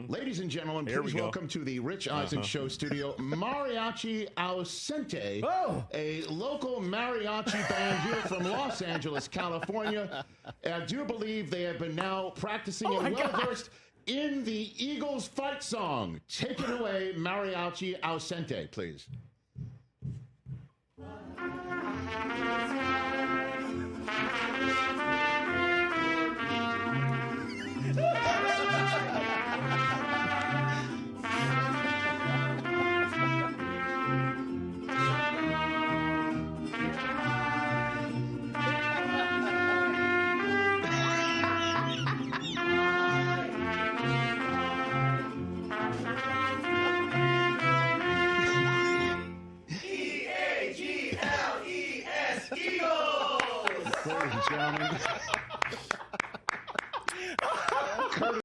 Ladies and gentlemen, Here please we go. welcome to the Rich Eisen Show studio, Mariachi Ausente, a local mariachi band here from Los Angeles, California. I do believe they have been now practicing and well-versed in the Eagles fight song. Take it away, Mariachi Ausente, please.